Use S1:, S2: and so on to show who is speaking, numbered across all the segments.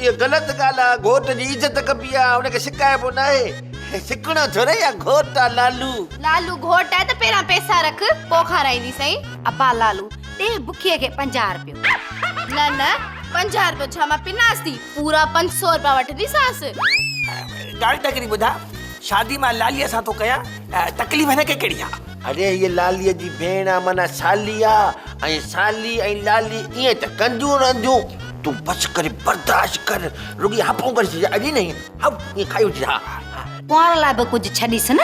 S1: ये गलत ॻाल्हि आहे। घोट जी इज़त कबी आहे, हुनखे शिकायबो न आहे। सिकणो थोरे या घोट आहे लालू।
S2: लालू घोट आहे त पहिरां पैसा रख, पोइ खाराईंदी सही। अबा लालू दे बुखिए खे 50 रुपया। न न 50 रुपया छा मां पिनास थी, पूरा 500 रुपया वठंदी सास।
S3: गाड़ी तकरी बुधा शादी मां लालीअ सां तो कया, तकलीफ़ हिनखे कहिड़ी आहे?
S1: अरे ये लालीअ जी भेण आहे, माना साली आहे। ऐं साली ऐं लाली ईअं त कंदियूं रहंदियूं। तूं बस करे बर्दाश्त कर, रुगी हापूं करे छॾ। अॼु नहीं हप ये खाई वठी। हा
S4: कुंवार लाइ बि कुझु छॾीस न।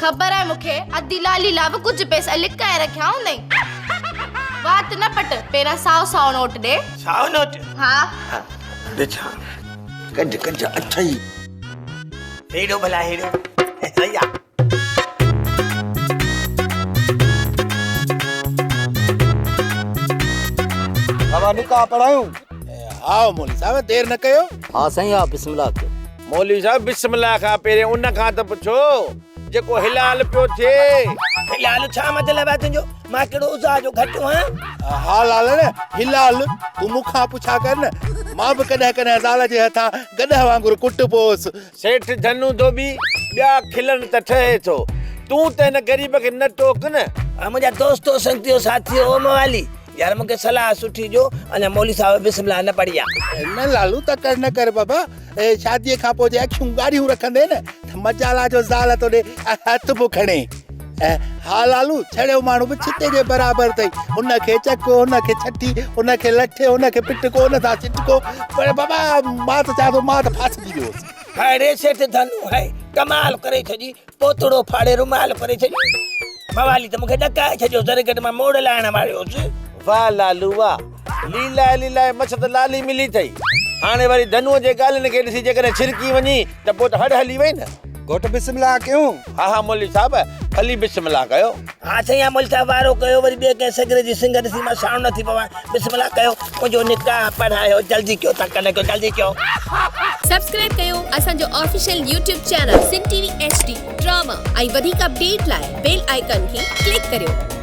S2: खबर आहे मूंखे, अधी लाली लाइ बि कुझु पैसा लिकाए रखिया हूंदई। बात न पट, पहिरां 100 नोट ॾे।
S3: 100 नोट?
S2: हा
S1: ॾिठा कढ कढ अथई।
S3: हेड़ो भला हेड़ो सही आहे।
S5: बाबा निकाह पढ़ायूं? आओ मौलवी साहब देर न कयो।
S6: हाँ साईं, हाँ बिस्मिल्लाह कयो।
S1: मौलवी साहब बिस्मिल्लाह खां पहिरियों उन खां त पुछो जेको हिलाल पियो थिए।
S3: हिलाल छा मतलब आहे तुंहिंजो? मां कहिड़ो उज़ा जो घटि आहियां?
S5: हा लाल न हिलाल तूं मूंखां पुछा कर न। मां बि कॾहिं कॾहिं ज़ाल जे हथां गॾह वांगुरु कुट पोस।
S1: सेठ धनु धोबी ॿिया खिलनि त ठहे थो, तूं त हिन ग़रीब खे न टोक न।
S3: मुंहिंजा दोस्तो संगतियो साथियो ओ मवाली यार मूंखे सलाह सुठी जो, अञा मौली साहब बिस्मिल्लाह न पढ़ी आहे।
S5: न लालू तकड़ न कर बाबा। शादीअ खां पोइ जे अखियूं ॻाढ़ियूं रखंदे न त मजाला जो ज़ाल तोॾे हथ बि खणे। हा लालू छड़ियो माण्हू बि छिते जे बराबरि अथई। हुनखे चको, हुनखे छठी, हुनखे लठे, हुनखे पिटको, हुन सां चिटको। पर बाबा मां त चाह थो मां त फासजी वियोसि।
S3: हाणे सेठ धनु है कमाल करे छॾी, पोतड़ो फाड़े रुमाल करे छॾी। मवाली त मूंखे ॾकाए छॾियो, जरे गॾु मां मोड़ लाइण वारियोसि।
S1: वाह लालू वाह, लीलाए लीलाए मछ त लाली मिली अथई। हाणे वरी धनुअ जे ॻाल्हियुनि खे ॾिसी जेकॾहिं छिरकी वञी त पोइ त हड़ हली वई न।
S5: घोट बिस्मिल्लाह कयूं?
S1: हा हा मौलवी साहब हली बिस्मिल्लाह कयो।
S3: हा साईं मौली साहब वारो कयो, वरी ॿिए कंहिं सगरे जी सिंग ॾिसी मां साउंड नथी पवां। बिस्मिल्लाह कयो, मुंहिंजो निकाह पढ़ायो, जल्दी कयो, तक न कयो, जल्दी कयो।
S7: सब्सक्राइब कयो असांजो official YouTube channel Sindh TV HD drama ऐं वधीक अपडेट लाइ बेल आइकन खे क्लिक करियो।